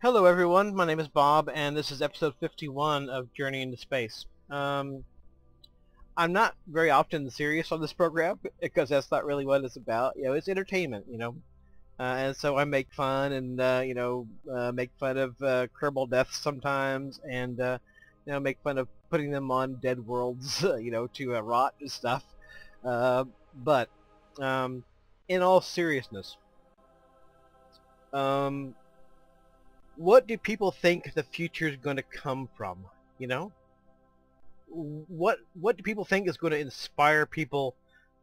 Hello everyone, my name is Bob and this is episode 51 of Journey into Space. I'm not very often serious on this program because that's not really what it's about. It's entertainment. And so I make fun and, make fun of Kerbal deaths sometimes and, make fun of putting them on dead worlds, to rot and stuff. But in all seriousness, what do people think the future is going to come from? You know, what do people think is going to inspire people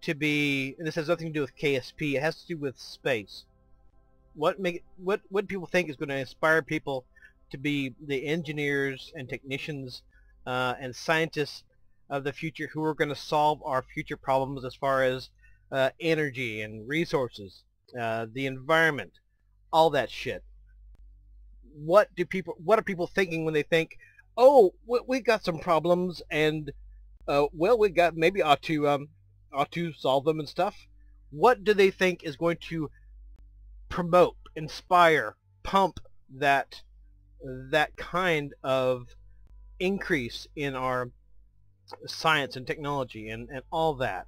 to be? And this has nothing to do with KSP. It has to do with space. What do people think is going to inspire people to be the engineers and technicians and scientists of the future who are going to solve our future problems as far as energy and resources, the environment, all that shit? What are people thinking when they think, oh, we got some problems and well, we got maybe ought to solve them and stuff? What do they think is going to promote, inspire, pump that kind of increase in our science and technology and all that?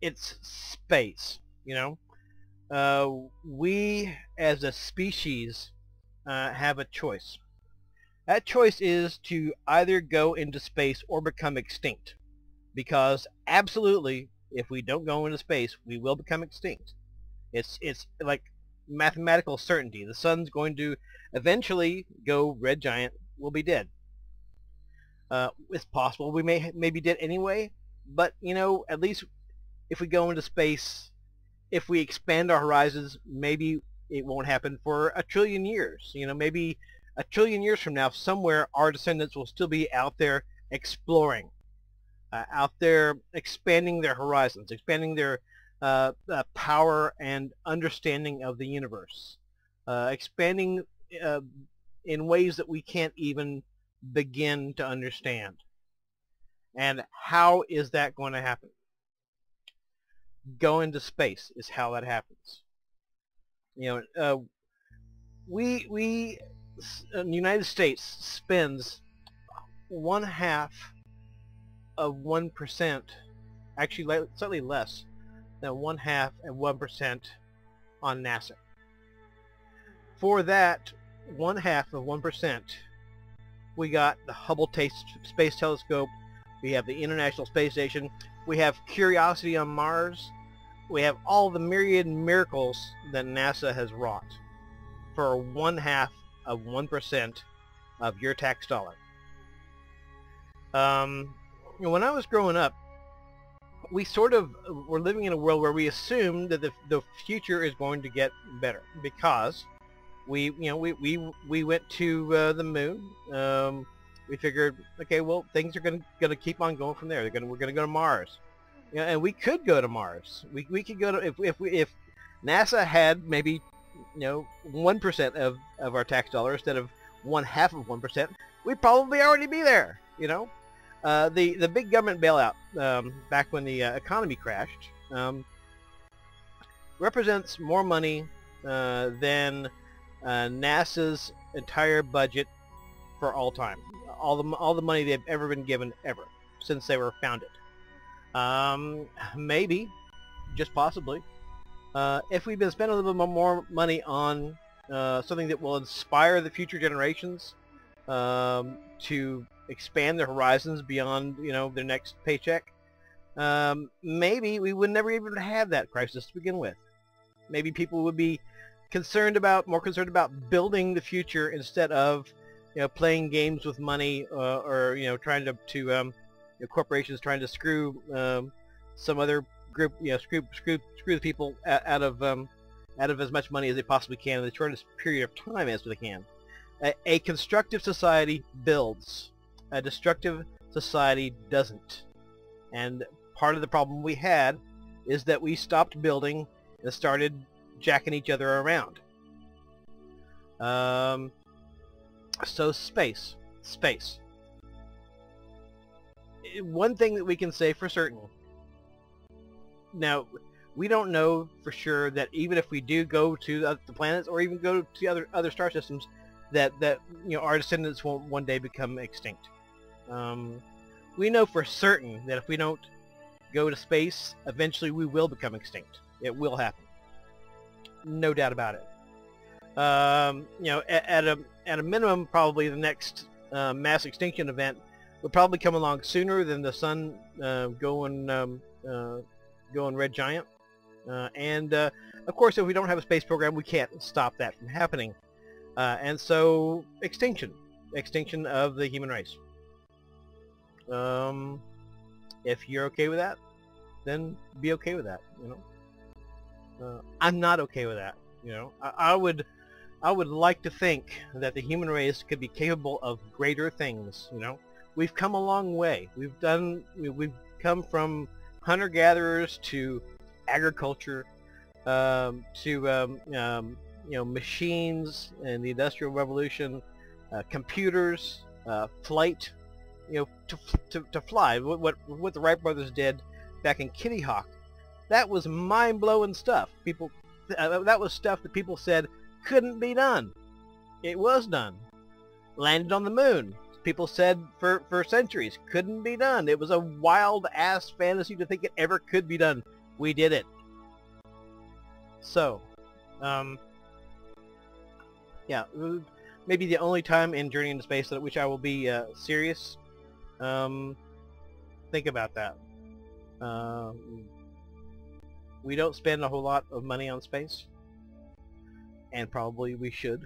It's space. We as a species have a choice. That choice is to either go into space or become extinct. Because absolutely, if we don't go into space, we will become extinct. It's like mathematical certainty. The sun's going to eventually go red giant. We'll be dead. It's possible we may be dead anyway, but at least if we go into space, if we expand our horizons, maybe it won't happen for a trillion years. Maybe a trillion years from now, somewhere our descendants will still be out there exploring, out there expanding their horizons, expanding their power and understanding of the universe, expanding in ways that we can't even begin to understand. And how is that going to happen? Go into space is how that happens. The United States spends 1/2 of 1%, actually slightly less than 1/2 of 1% on NASA. For that 1/2 of 1%, we got the Hubble Space Telescope, we have the International Space Station, we have Curiosity on Mars, we have all the myriad miracles that NASA has wrought for 1/2 of 1% of your tax dollar. When I was growing up, we sort of were living in a world where we assumed that the future is going to get better because we went to the moon. We figured, okay, well, things are gonna keep on going from there. We're gonna go to Mars, and we could go to Mars. We could go to if NASA had maybe 1% of our tax dollar instead of 1/2 of 1%, we'd probably already be there. The big government bailout back when the economy crashed represents more money than NASA's entire budget for all time. All the money they've ever been given ever since they were founded. Maybe, just possibly, if we've been spending a little bit more money on something that will inspire the future generations to expand their horizons beyond their next paycheck, maybe we would never even have that crisis to begin with. Maybe people would be more concerned about building the future instead of playing games with money or trying to corporations trying to screw some other group, screw the people out of as much money as they possibly can in the shortest period of time as they can. A constructive society builds. A destructive society doesn't. And part of the problem we had is that we stopped building and started jacking each other around. So space. One thing that we can say for certain. Now, We don't know for sure that even if we do go to the planets or even go to other star systems, that our descendants will one day become extinct. We know for certain that if we don't go to space, eventually we will become extinct. It will happen, no doubt about it. At a minimum, probably the next mass extinction event would probably come along sooner than the sun going red giant. And of course, if we don't have a space program, we can't stop that from happening. And so, extinction of the human race. If you're okay with that, then be okay with that. I'm not okay with that. I would like to think that the human race could be capable of greater things. We've come a long way. We've come from hunter-gatherers to agriculture, to machines and the Industrial Revolution, computers, flight, to fly. What the Wright brothers did back in Kitty Hawk, that was mind-blowing stuff. That was stuff that people said couldn't be done. It was done. Landed on the moon. People said for centuries couldn't be done. It was a wild-ass fantasy to think it ever could be done. We did it. So, yeah, maybe the only time in Journey into Space at which I will be serious. Think about that. We don't spend a whole lot of money on space, and probably we should,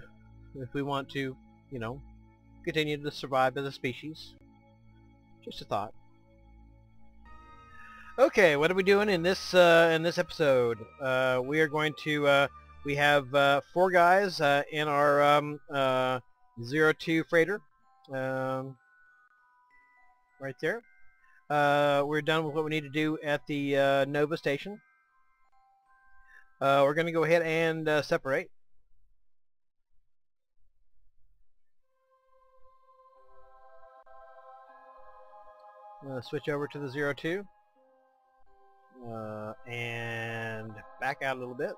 if we want to, continue to survive as a species. Just a thought. Okay, what are we doing in this episode? We are going to we have 4 guys in our 02 freighter, right there. We're done with what we need to do at the Nova station. We're going to go ahead and separate. Switch over to the 02. And back out a little bit.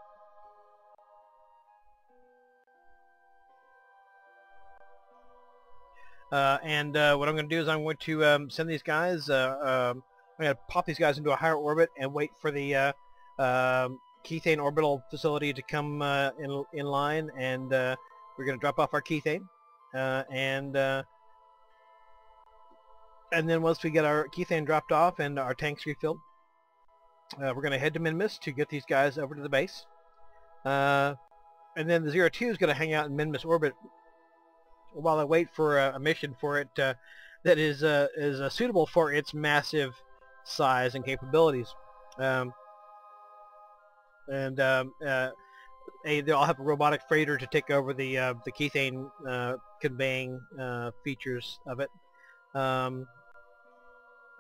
And what I'm going to do is I'm going to send these guys, I'm going to pop these guys into a higher orbit and wait for the Kethane Orbital Facility to come in line, and we're going to drop off our Kethane, and then once we get our Kethane dropped off and our tanks refilled, we're going to head to Minmus to get these guys over to the base. And then the 02 is going to hang out in Minmus orbit while I wait for a mission for it that is suitable for its massive size and capabilities. They'll have a robotic freighter to take over the Kethane conveying features of it.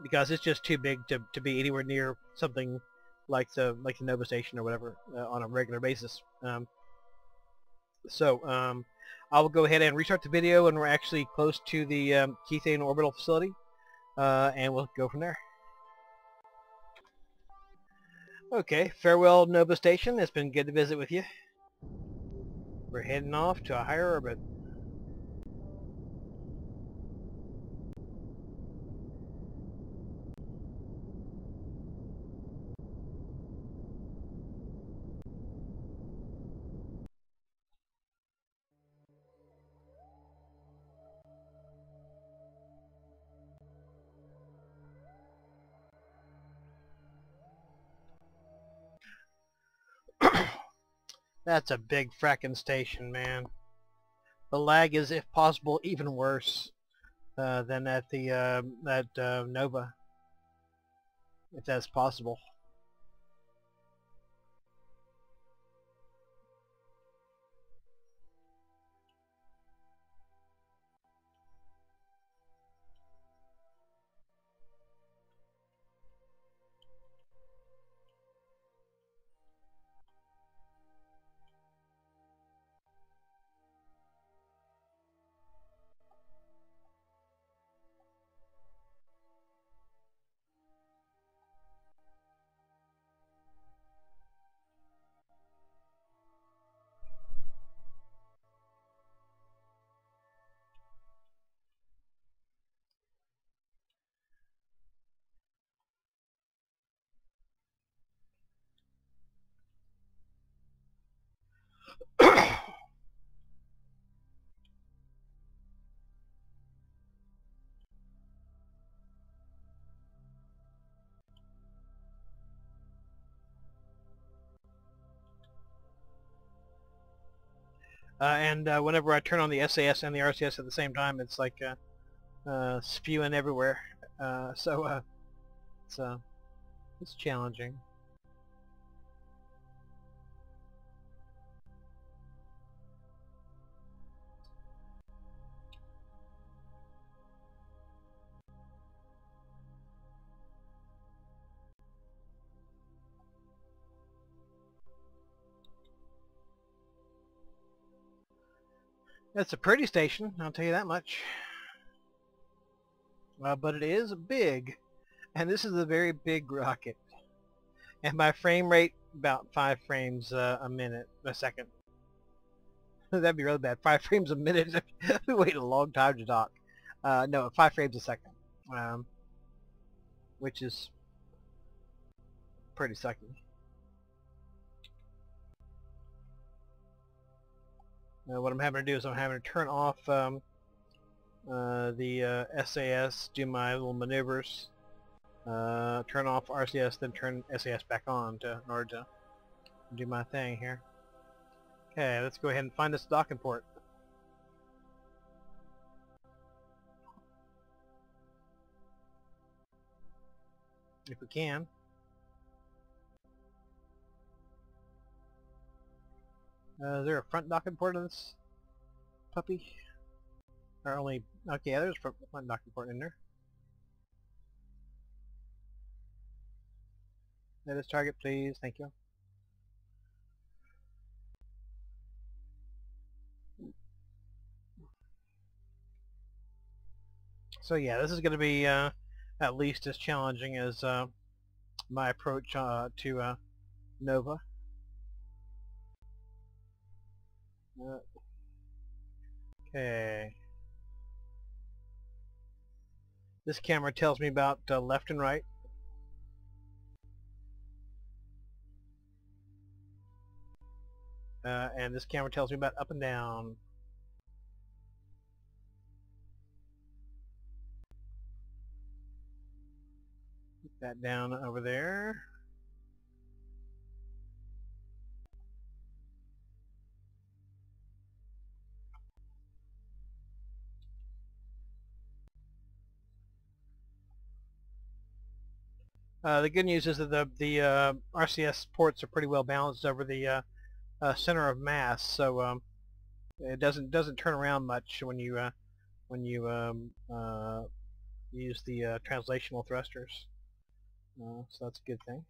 Because it's just too big to be anywhere near something like the Nova station or whatever on a regular basis. So I will go ahead and restart the video, and we're actually close to the Kethane Orbital Facility, and we'll go from there. Okay, farewell Nova Station. It's been good to visit with you. We're heading off to a higher orbit. That's a big frackin' station, man. The lag is, if possible, even worse than at the Nova, if that's possible. and whenever I turn on the SAS and the RCS at the same time, it's like spewing everywhere. So it's challenging. It's a pretty station, I'll tell you that much. But it is big, and this is a very big rocket. And my frame rate, about 5 frames a second. That'd be really bad. 5 frames a minute. We wait a long time to dock. No, 5 frames a second, which is pretty sucky. What I'm having to do is I'm having to turn off the SAS, do my little maneuvers, turn off RCS, then turn SAS back on in order to do my thing here. Okay, let's go ahead and find this docking port. If we can. Is there a front docking port on this puppy? Or only... Okay, yeah, there's a front docking port in there. Let us target, please. Thank you. So yeah, this is going to be at least as challenging as my approach to Nova. Okay. This camera tells me about left and right. And this camera tells me about up and down. Put that down over there. The good news is that the RCS ports are pretty well balanced over the center of mass, so it doesn't turn around much when you use the translational thrusters. So that's a good thing.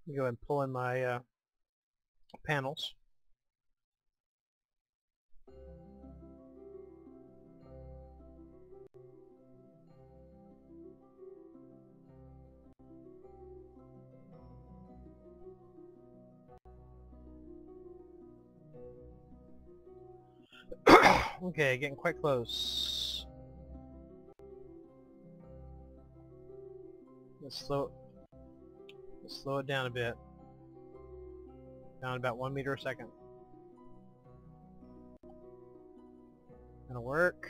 Let me go ahead and pull in my panels. Okay, getting quite close. Let's slow it down a bit. Down about 1 meter a second. Gonna work.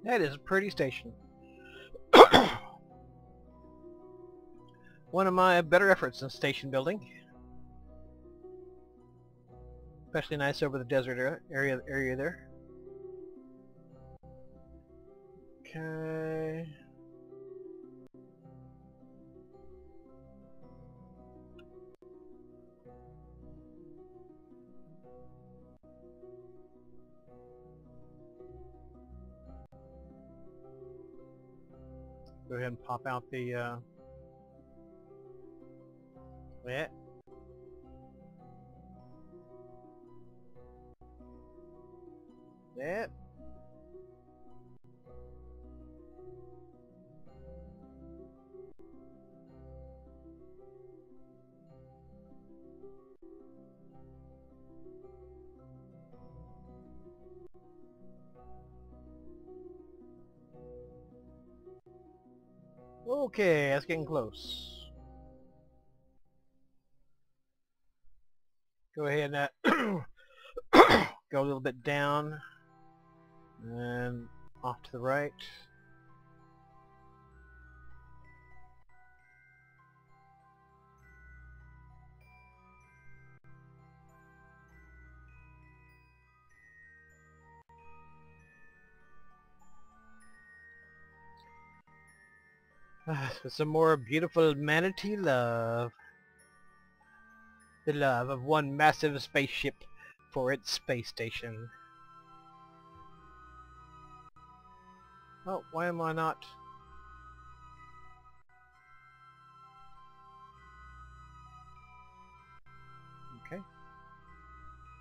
That is a pretty station. One of my better efforts in station building. Especially nice over the desert area there. Okay. Go ahead and pop out the yeah. Yeah. Okay, that's getting close. Go ahead and go a little bit down and off to the right. Some more beautiful manatee love. The love of one massive spaceship for its space station. Oh, why am I not? Okay.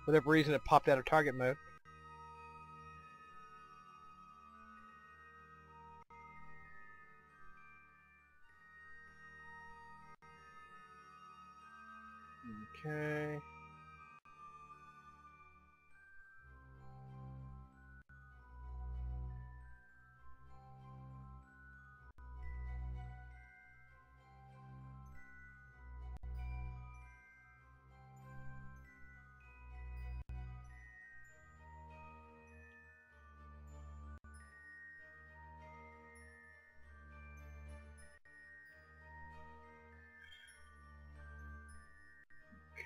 For whatever reason it popped out of target mode. Okay.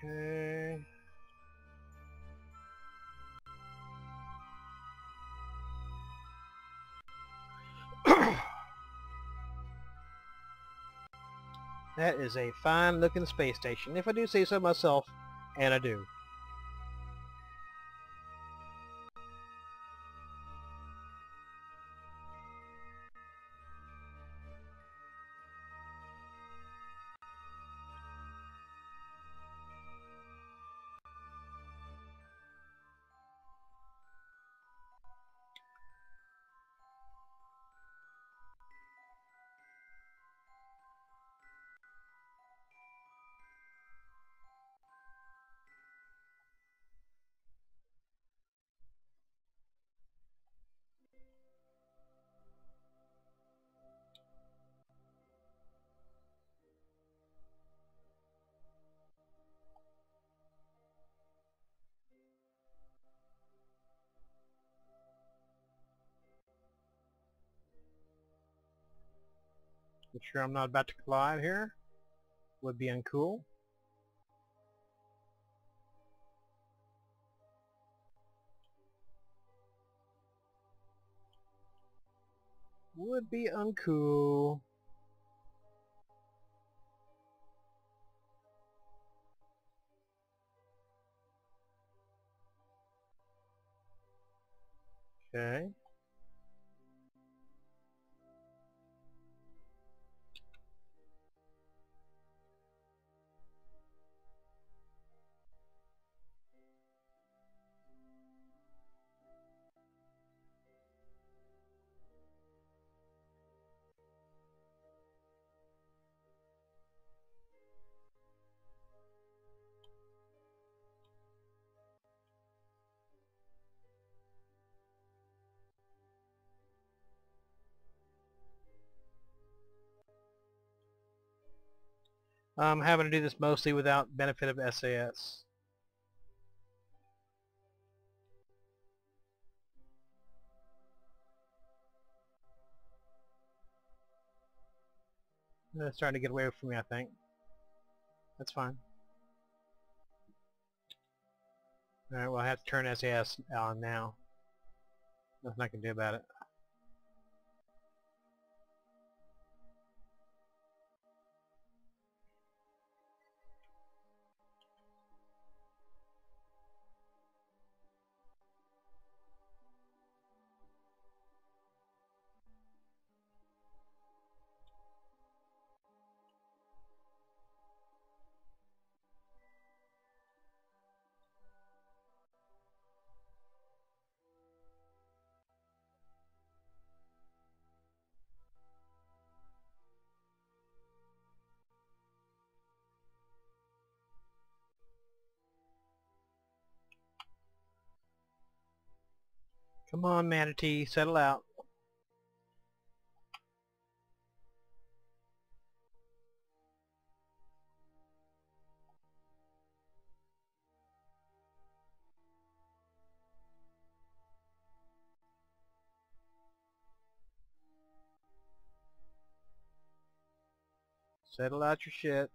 Okay. That is a fine looking space station, if I do say so myself, and I do. Make sure I'm not about to collide here. Would be uncool. Would be uncool. Okay. I'm having to do this mostly without benefit of SAS. It's starting to get away from me, I think. That's fine. Alright, well I have to turn SAS on now. Nothing I can do about it. Come on, manatee, settle out. Settle out your shit.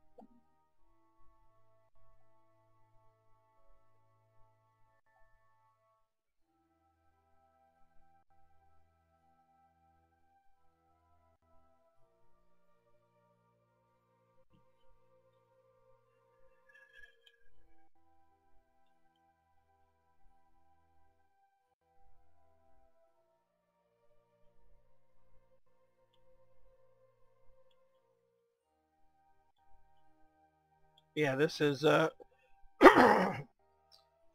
Yeah, this is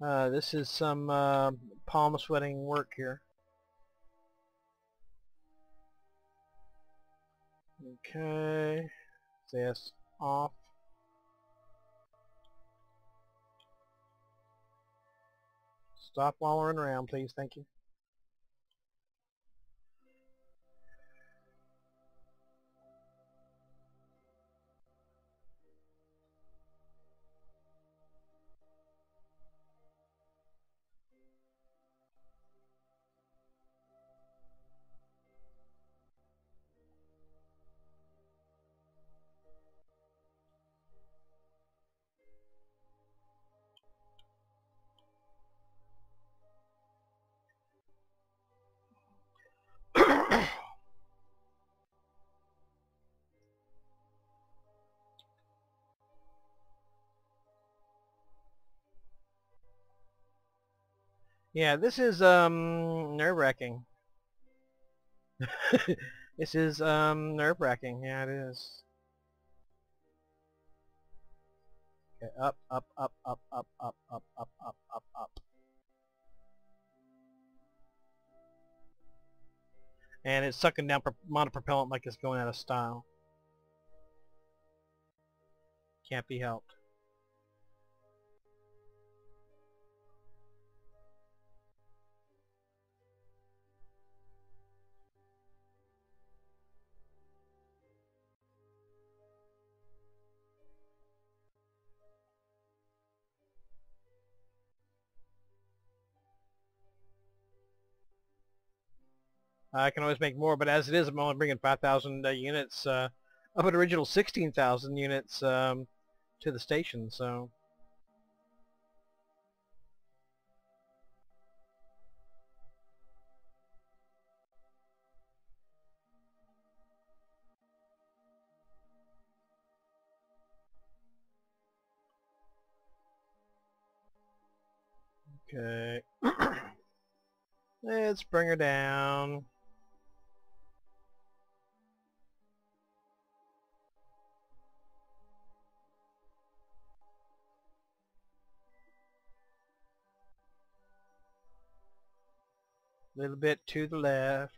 this is some palm sweating work here. Okay, this off. Stop wallowing around, please. Thank you. Yeah, this is nerve-wracking. This is nerve-wracking. Yeah, it is. Okay, up, up, up, up, up, up, up, up, up, up, up. And it's sucking down monopropellant like it's going out of style. Can't be helped. I can always make more, but as it is, I'm only bringing 5,000 units of an original 16,000 units to the station, so... Okay. Let's bring her down. A little bit to the left.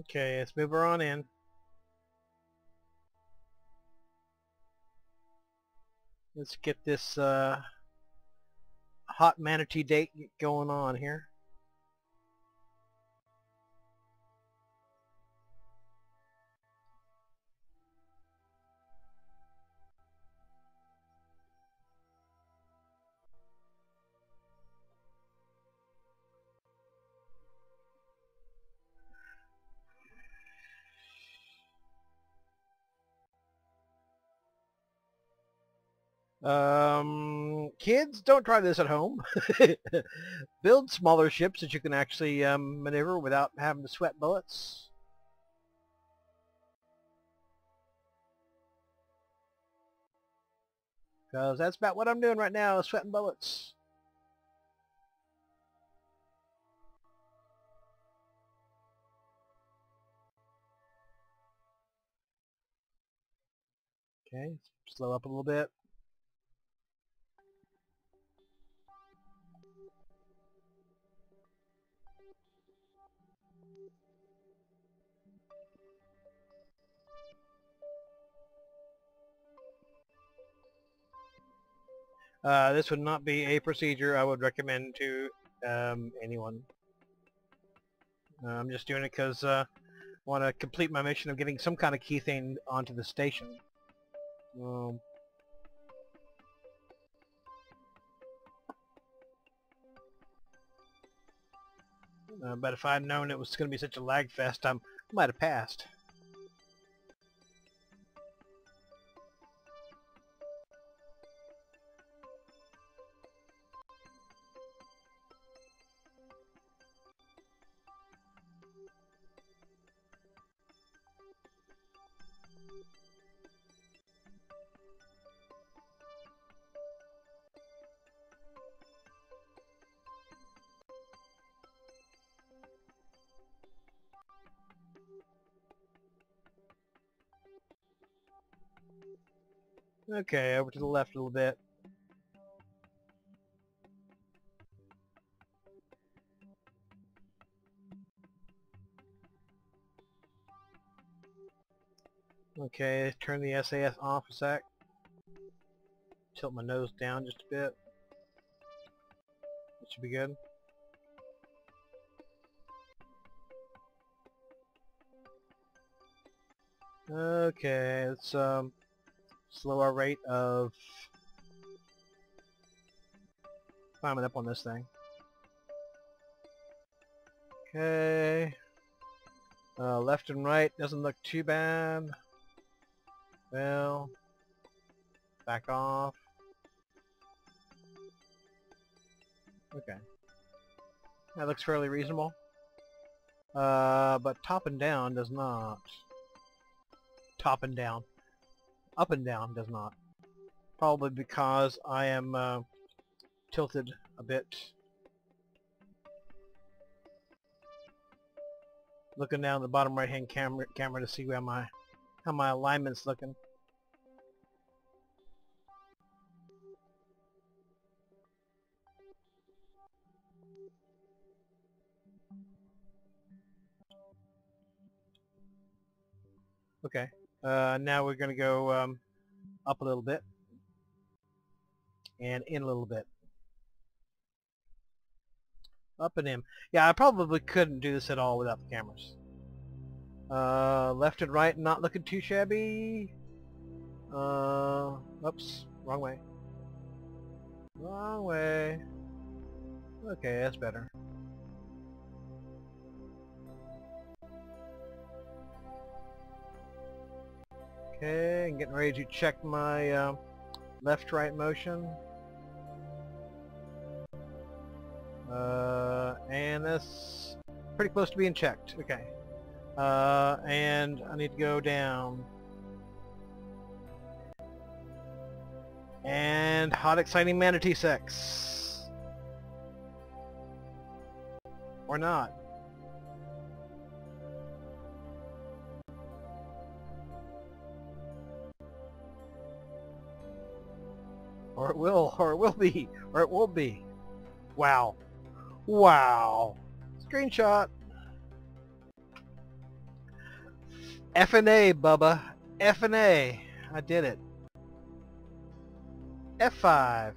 Okay, let's move her on in. Let's get this hot manatee date going on here. Kids, don't try this at home. Build smaller ships that you can actually maneuver without having to sweat bullets. Because that's about what I'm doing right now, sweating bullets. Okay, slow up a little bit. This would not be a procedure I would recommend to anyone. I'm just doing it because I want to complete my mission of getting some kind of kethane onto the station. But if I had known it was going to be such a lag fest, I might have passed. Okay, over to the left a little bit. Okay, turn the SAS off a sec. Tilt my nose down just a bit. That should be good. Okay, let's slow our rate of climbing up on this thing. Okay. Left and right doesn't look too bad. Well, back off. Okay. That looks fairly reasonable. But top and down does not. Top and down. Up and down does not. Probably because I am tilted a bit. Looking down the bottom right hand camera to see where how my alignment's looking. Okay. Now we're gonna go up a little bit and in a little bit. Up and in. Yeah, I probably couldn't do this at all without the cameras. Left and right, not looking too shabby. Oops, wrong way. Wrong way. Okay, that's better. Okay, I'm getting ready to check my left-right motion. And that's pretty close to being checked. Okay. And I need to go down. And hot exciting manatee sex. Or not. Or it will be, or it won't be. Wow. Wow. Screenshot. F&A, Bubba. F&A. I did it. F5.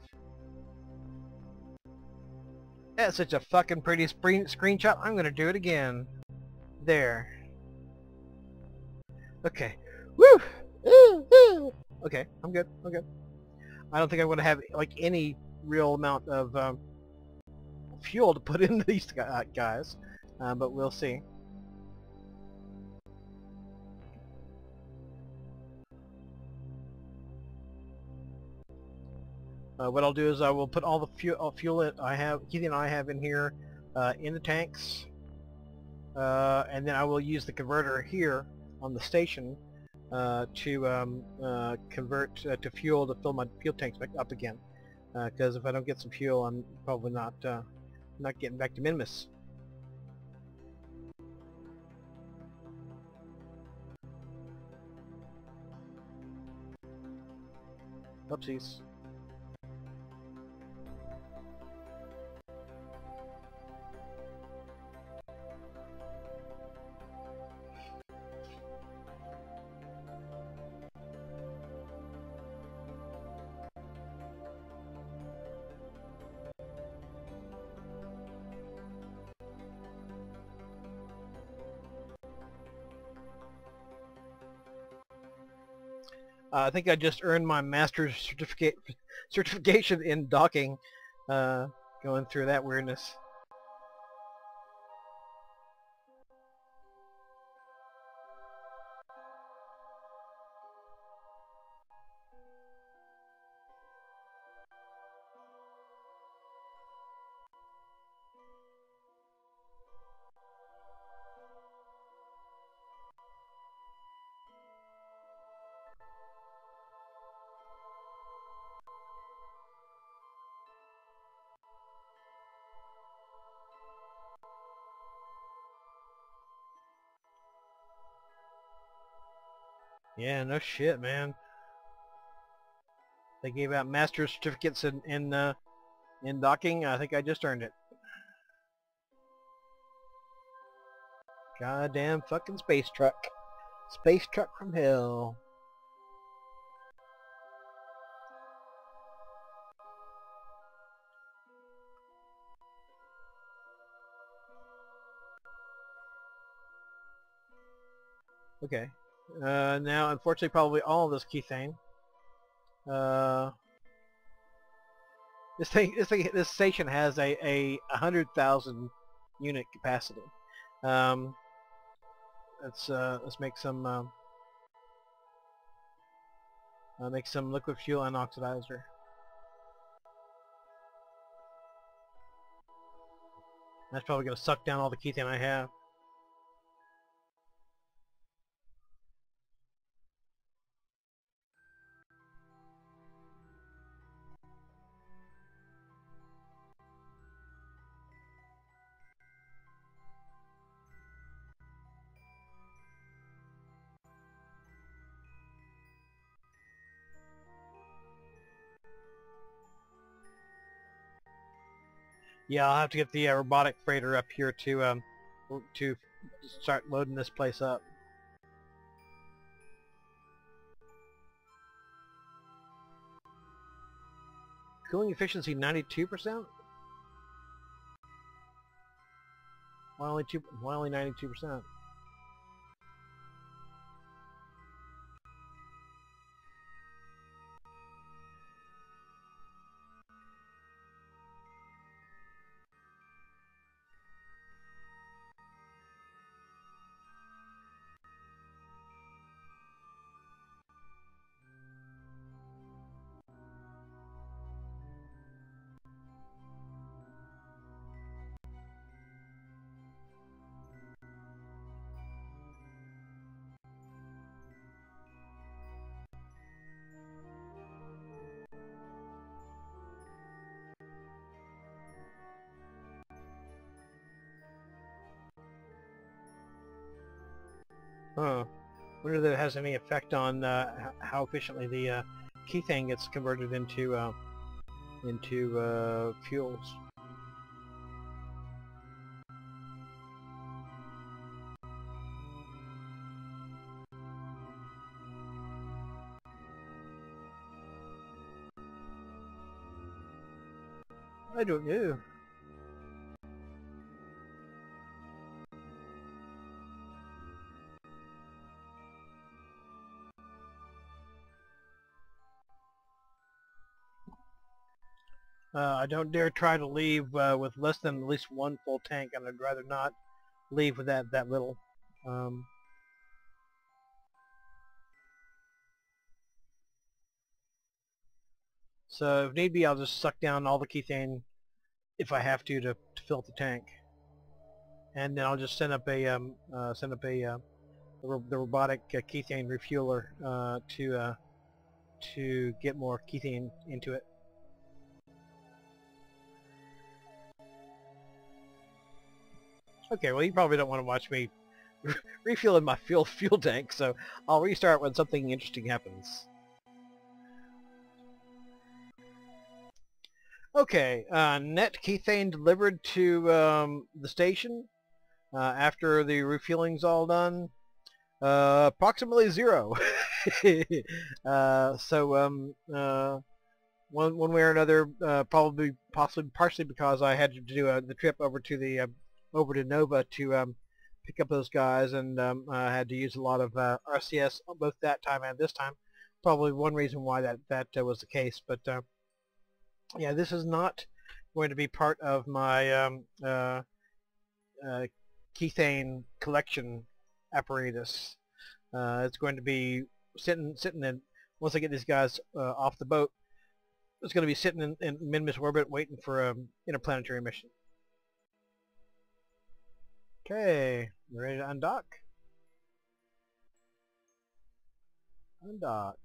That's such a fucking pretty screenshot. I'm gonna do it again. There. Okay. Woo! Okay, I'm good. I'm good. I don't think I'm gonna have like any real amount of fuel to put into these guys, but we'll see. What I'll do is I will put all the fuel that I have, kethane I have in here, in the tanks, and then I will use the converter here on the station to convert to fuel to fill my fuel tanks back up again. Because if I don't get some fuel, I'm probably not getting back to Minmus. Oopsies. I think I just earned my master's certification in docking, going through that weirdness. Yeah, no shit, man. They gave out master's certificates in docking. I think I just earned it. Goddamn fucking space truck. Space truck from hell. Okay. Now, unfortunately, probably all of this kethane. This station has a 100,000 unit capacity. Let's make some liquid fuel unoxidizer. That's probably going to suck down all the kethane I have. Yeah, I'll have to get the robotic freighter up here to start loading this place up. Cooling efficiency 92%? Why only 92%? Huh. Wonder if that has any effect on how efficiently the kethane gets converted into fuels. I don't know. I don't dare try to leave with less than at least one full tank, and I'd rather not leave with that little. So if need be, I'll just suck down all the kethane if I have to fill the tank, and then I'll just send up the robotic kethane refueler to get more kethane into it. Okay, well, you probably don't want to watch me refueling my fuel tank, so I'll restart when something interesting happens. Okay, net Kethane delivered to the station after the refueling's all done. Approximately 0. One way or another, probably possibly partially because I had to do the trip over to the over to Nova to pick up those guys, and I had to use a lot of RCS both that time and this time. Probably one reason why that was the case. But yeah, this is not going to be part of my Kethane collection apparatus. It's going to be sitting in, once I get these guys off the boat, it's going to be sitting in Minmus orbit waiting for an interplanetary mission. Okay, we're ready to undock. Undock.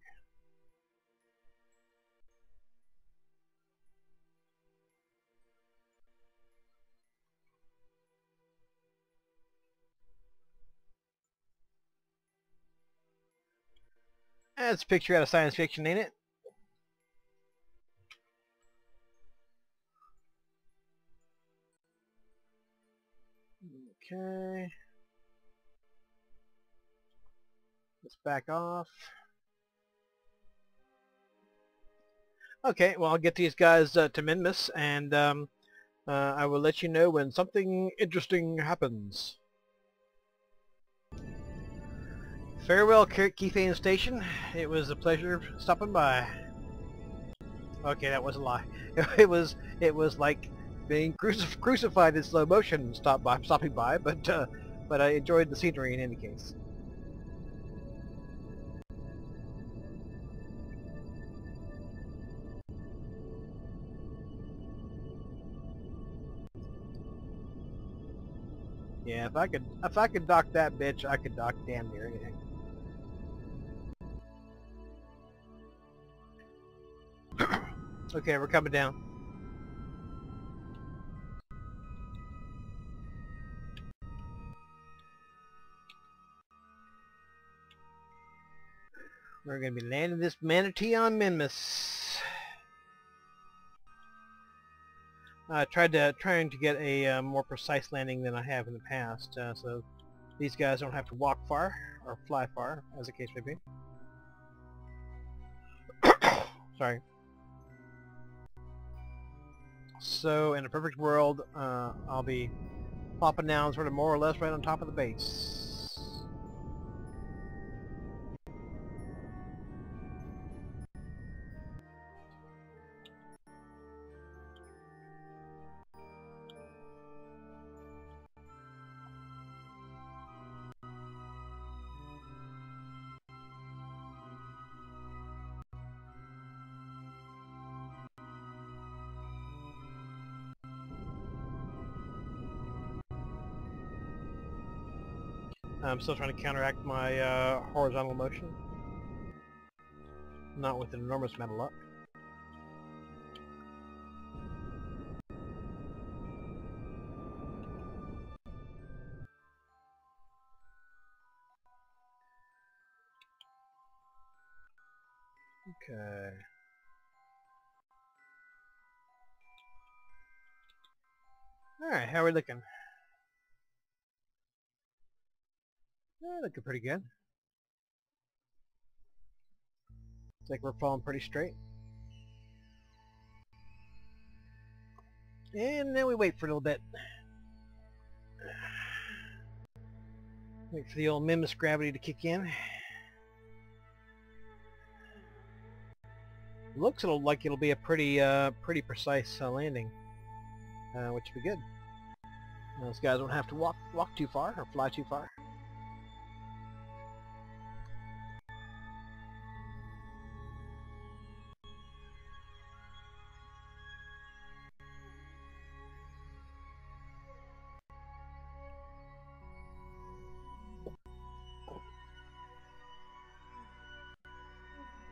That's a picture out of science fiction, ain't it? Okay. Let's back off. Okay, well, I'll get these guys to Minmus, and I will let you know when something interesting happens. Farewell, Kethane Station. It was a pleasure stopping by. Okay, that was a lie. It was like being crucified in slow motion stopping by, but I enjoyed the scenery in any case. Yeah, if I could dock that bitch, I could dock damn near anything. Okay, we're coming down. We're gonna be landing this manatee on Minmus. Trying to get a more precise landing than I have in the past, so these guys don't have to walk far or fly far, as the case may be. Sorry. So in a perfect world, I'll be popping down sort of more or less right on top of the base. I'm still trying to counteract my horizontal motion. Not with an enormous amount of luck. Okay. Alright, how are we looking? Looking pretty good. Looks like we're falling pretty straight. And then we wait for a little bit. Wait for the old Minmus gravity to kick in. Looks like it'll be a pretty precise landing, which will be good. Those guys don't have to walk too far or fly too far.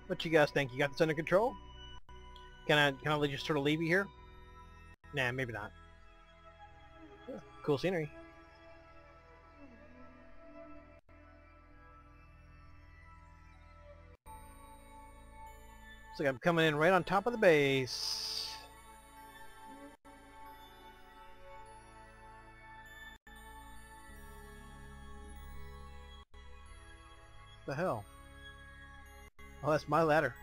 What you guys think? You got this under control? Can I just sort of leave you here? Nah, maybe not. Yeah, cool scenery. Looks like I'm coming in right on top of the base. The hell? Oh, that's my ladder.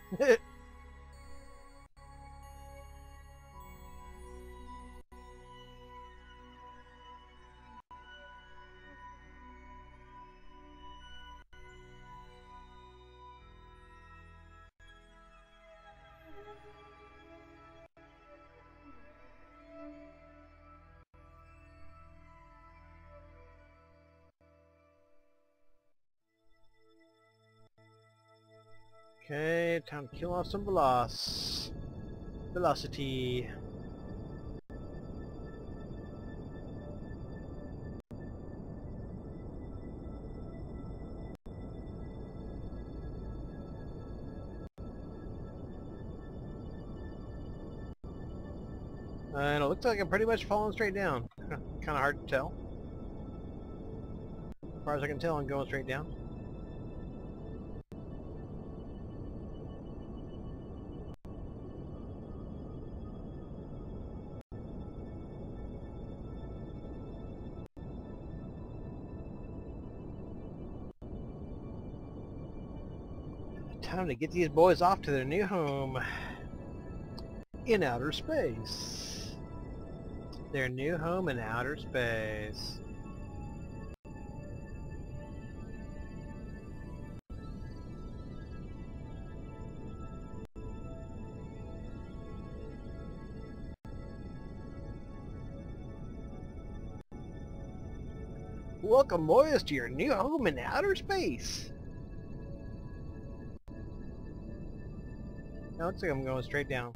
Okay, time to kill off some velocity. And it looks like I'm pretty much falling straight down. Kind of hard to tell. As far as I can tell, I'm going straight down. Time to get these boys off to their new home in outer space. Their new home in outer space. Welcome, boys, to your new home in outer space. Now, looks like I'm going straight down.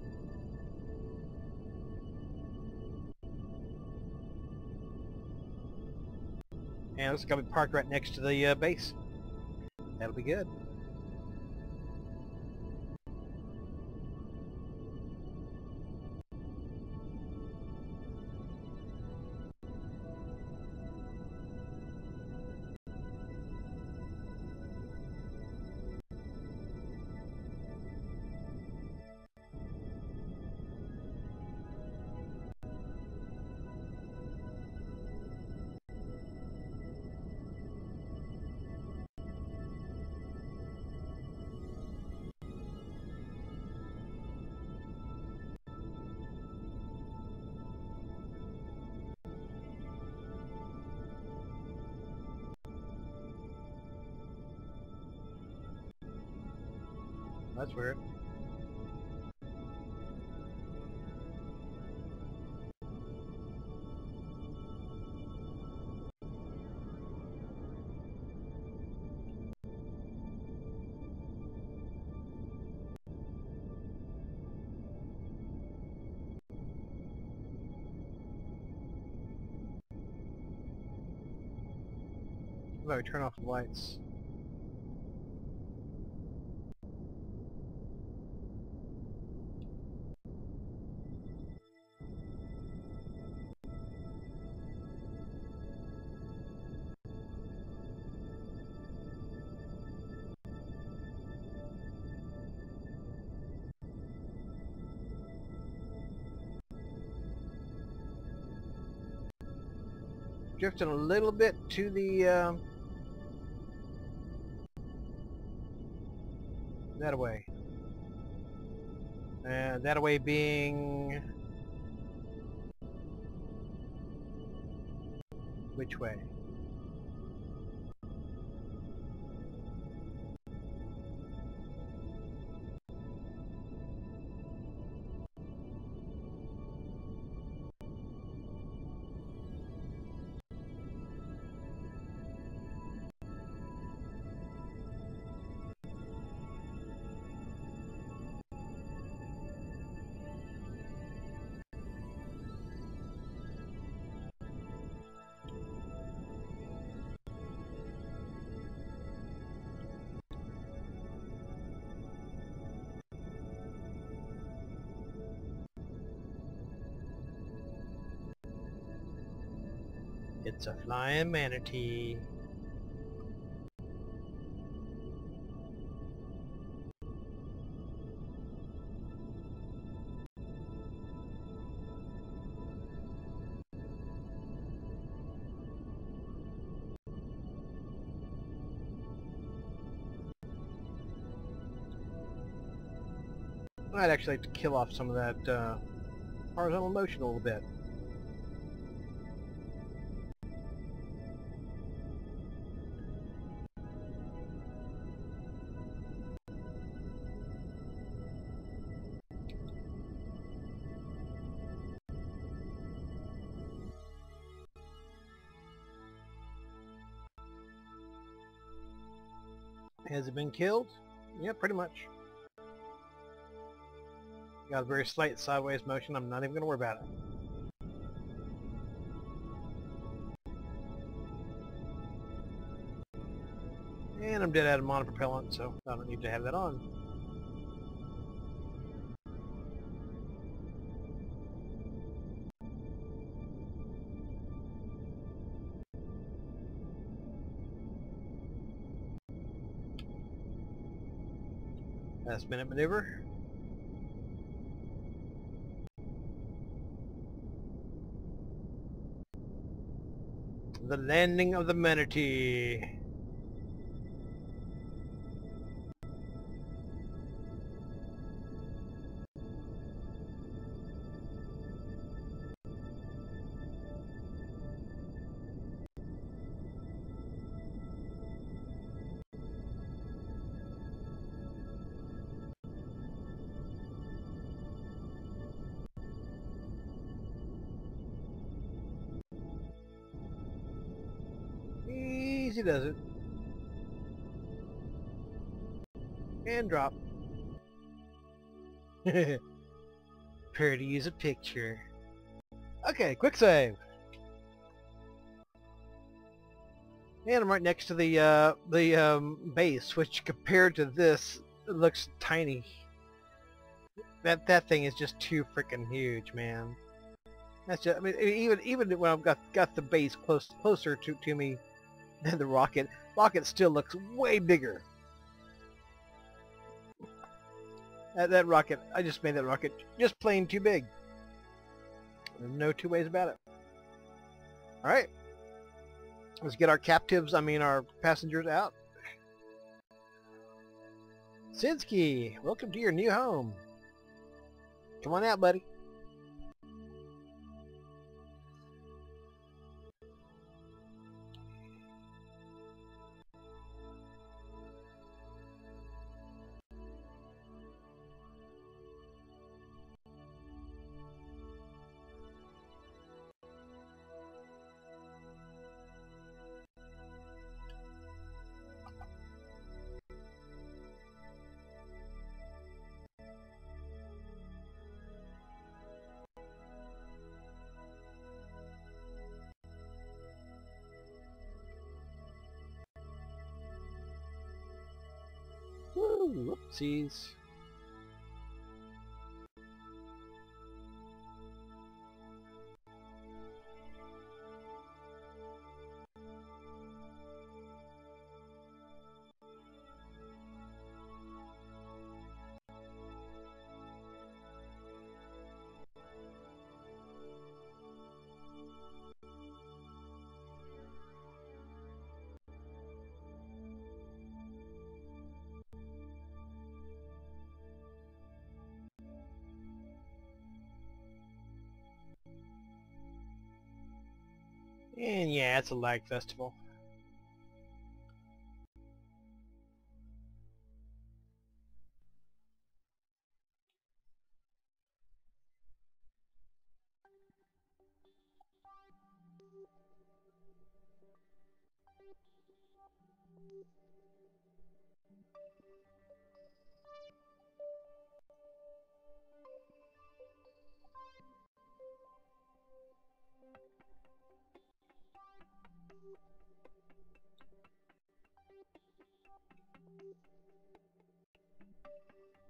And it looks like I'll be parked right next to the base. That'll be good. That's weird. How about we turn off the lights? Drifting a little bit to the that way. That way being which way? It's a flying manatee. I'd actually like to kill off some of that horizontal motion a little bit. Has it been killed? Yeah, pretty much. Got a very slight sideways motion. I'm not even going to worry about it. And I'm dead out of monopropellant, so I don't need to have that on. Last minute maneuver. The landing of the manatee. Easy does it. And drop. Pretty as a picture. Okay, quick save. And I'm right next to the base, which compared to this looks tiny. That thing is just too freaking huge, man. That's just, I mean, even when I've got the base closer to me than the rocket still looks way bigger. That rocket, I just made that rocket just plain too big. There's no two ways about it. All right, let's get our our passengers out. Sinsky, welcome to your new home. Come on out, buddy. Woo, whoopsies. And yeah, it's a lag festival.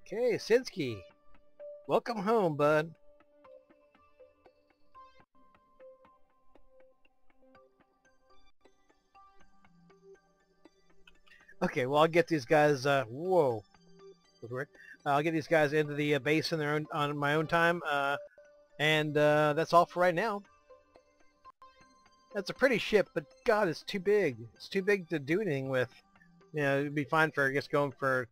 Okay, Sinsky, welcome home, bud. Okay, well, I'll get these guys. Whoa, that's weird. I'll get these guys into the base on my own time, and that's all for right now. That's a pretty ship, but God, it's too big. It's too big to do anything with. You know, it'd be fine for, I guess, going for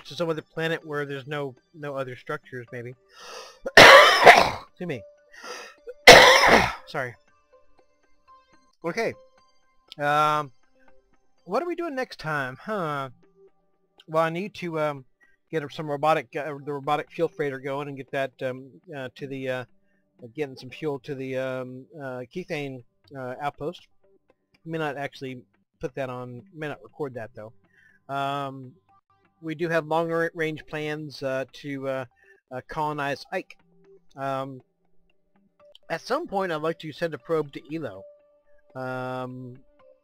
to some other planet where there's no other structures, maybe. To me. Sorry. Okay. What are we doing next time? Huh. Well, I need to get some robotic, the robotic fuel freighter going and get that to the, getting some fuel to the Kethane outpost. May not actually put that on, may not record that though. We do have longer range plans to colonize Ike. At some point I'd like to send a probe to Elo.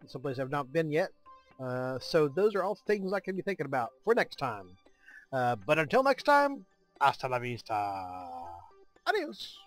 Someplace I've not been yet. So those are all things I can be thinking about for next time. But until next time, hasta la vista. Adios.